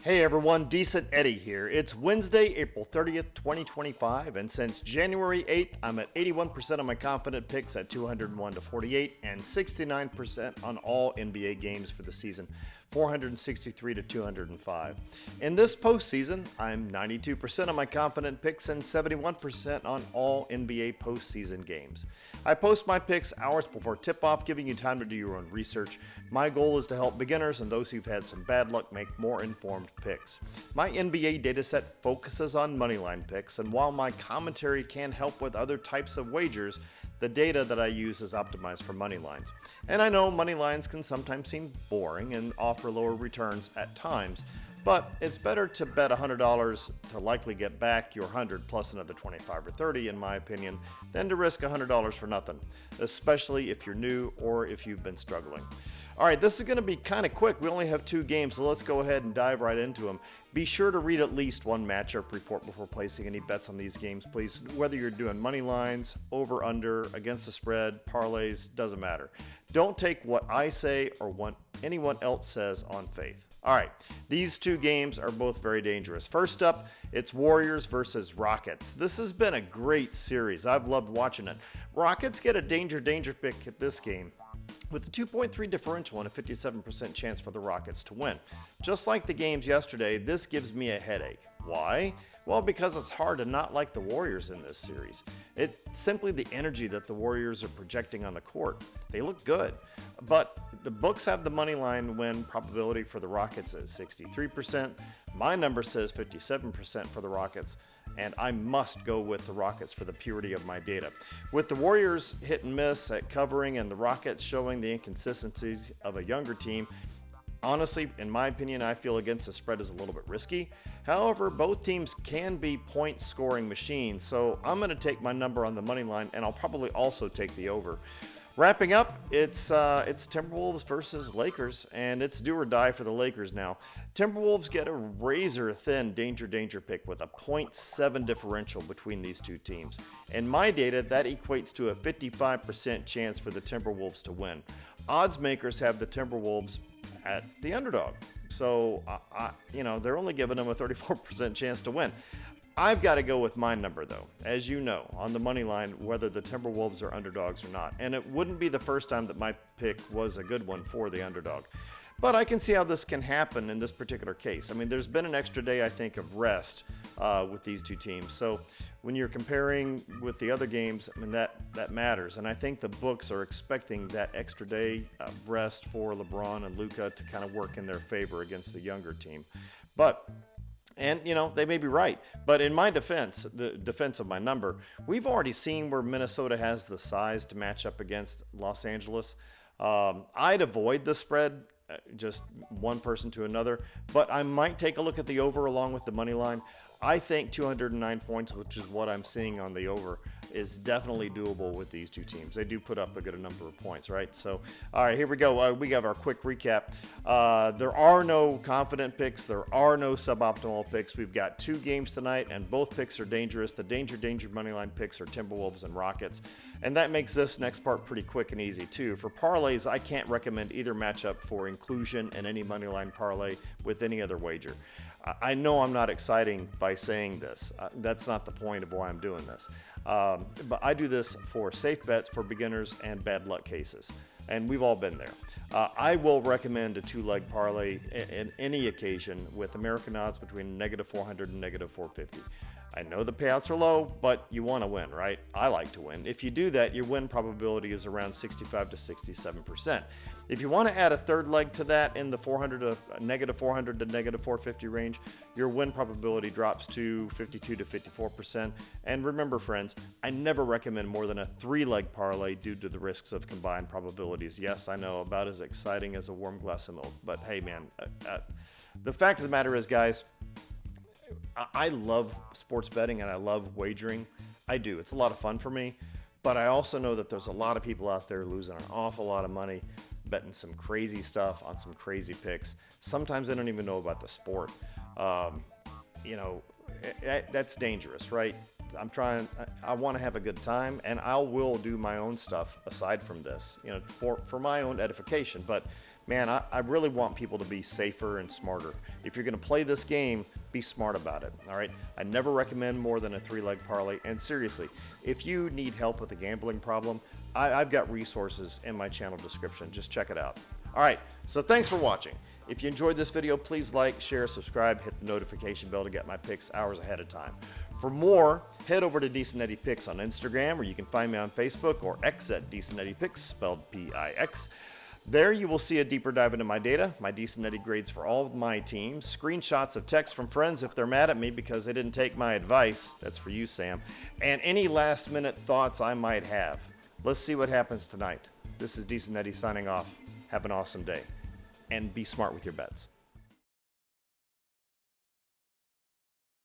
Hey everyone, Decent Eddie here. It's Wednesday, April 30th, 2025, and since January 8th, I'm at 81% of my confident picks at 201 to 48 and 69% on all NBA games for the season, 463 to 205. In this postseason, I'm 92% of my confident picks and 71% on all NBA postseason games. I post my picks hours before tip-off, giving you time to do your own research. My goal is to help beginners and those who've had some bad luck make more informed picks. My NBA dataset focuses on moneyline picks, and while my commentary can help with other types of wagers, the data that I use is optimized for money lines. And I know money lines can sometimes seem boring and offer lower returns at times, but it's better to bet $100 to likely get back your 100 plus another 25 or 30 in my opinion than to risk $100 for nothing, especially if you're new or if you've been struggling. All right, this is going to be kind of quick. We only have 2 games, so let's go ahead and dive right into them. Be sure to read at least one matchup report before placing any bets on these games, please. Whether you're doing money lines, over, under, against the spread, parlays, doesn't matter. Don't take what I say or what anyone else says on faith. All right, these 2 games are both very dangerous. First up, it's Warriors versus Rockets. This has been a great series. I've loved watching it. Rockets get a danger pick at this game, with a 2.3 differential and a 57% chance for the Rockets to win. Just like the games yesterday, this gives me a headache. Why? Well, because it's hard to not like the Warriors in this series. It's simply the energy that the Warriors are projecting on the court. They look good, but the books have the money line win probability for the Rockets at 63%. My number says 57% for the Rockets, and I must go with the Rockets for the purity of my data. With the Warriors hit and miss at covering and the Rockets showing the inconsistencies of a younger team, honestly, in my opinion, I feel against the spread is a little bit risky. However, both teams can be point scoring machines, so I'm going to take my number on the money line, and I'll probably also take the over. Wrapping up, it's Timberwolves versus Lakers, and it's do or die for the Lakers now. Timberwolves get a razor-thin danger pick with a 0.7 differential between these 2 teams. In my data, that equates to a 55% chance for the Timberwolves to win. Odds makers have the Timberwolves at the underdog, so they're only giving them a 34% chance to win. I've got to go with my number, though, as you know, on the money line, whether the Timberwolves are underdogs or not. And it wouldn't be the first time that my pick was a good one for the underdog. But I can see how this can happen in this particular case. I mean, there's been an extra day, I think, of rest with these 2 teams. So when you're comparing with the other games, I mean, that matters. And I think the books are expecting that extra day of rest for LeBron and Luka to kind of work in their favor against the younger team. And, they may be right. But in my defense, the defense of my number, we've already seen where Minnesota has the size to match up against Los Angeles. I'd avoid the spread, just one person to another, but I might take a look at the over along with the money line. I think 209 points, which is what I'm seeing on the over, is definitely doable with these 2 teams. They do put up a good number of points, right? So, all right, here we go. We have our quick recap. There are no confident picks. There are no suboptimal picks. We've got 2 games tonight, and both picks are dangerous. The danger moneyline picks are Timberwolves and Rockets. And that makes this next part pretty quick and easy, too. For parlays, I can't recommend either matchup for inclusion in any moneyline parlay with any other wager. I know I'm not exciting by saying this. That's not the point of why I'm doing this. But I do this for safe bets for beginners and bad luck cases. And we've all been there. I will recommend a 2-leg parlay in any occasion with American odds between -400 and -450. I know the payouts are low, but you want to win, right? I like to win. If you do that, your win probability is around 65 to 67%. If you want to add a 3rd leg to that in the -400 to -450 range, your win probability drops to 52 to 54%. And remember, friends, I never recommend more than a 3-leg parlay due to the risks of combined probabilities. Yes, I know, about as exciting as a warm glass of milk, but hey, man, the fact of the matter is, guys, I love sports betting and I love wagering. I do. It's a lot of fun for me. But I also know that there's a lot of people out there losing an awful lot of money betting some crazy stuff on some crazy picks. Sometimes they don't even know about the sport. That's dangerous, right? I want to have a good time, and I will do my own stuff aside from this, for my own edification. But man, I really want people to be safer and smarter. If you're going to play this game, be smart about it, all right? I never recommend more than a 3-leg parlay. And seriously, if you need help with a gambling problem, I've got resources in my channel description. Just check it out. All right, so thanks for watching. If you enjoyed this video, please like, share, subscribe, hit the notification bell to get my picks hours ahead of time. For more, head over to Decent Eddie Picks on Instagram, or you can find me on Facebook or X at Decent Eddie Picks, spelled P-I-X. There you will see a deeper dive into my data, my Decent Eddie grades for all of my teams, screenshots of texts from friends if they're mad at me because they didn't take my advice. That's for you, Sam. And any last minute thoughts I might have. Let's see what happens tonight. This is Decent Eddie signing off. Have an awesome day. And be smart with your bets.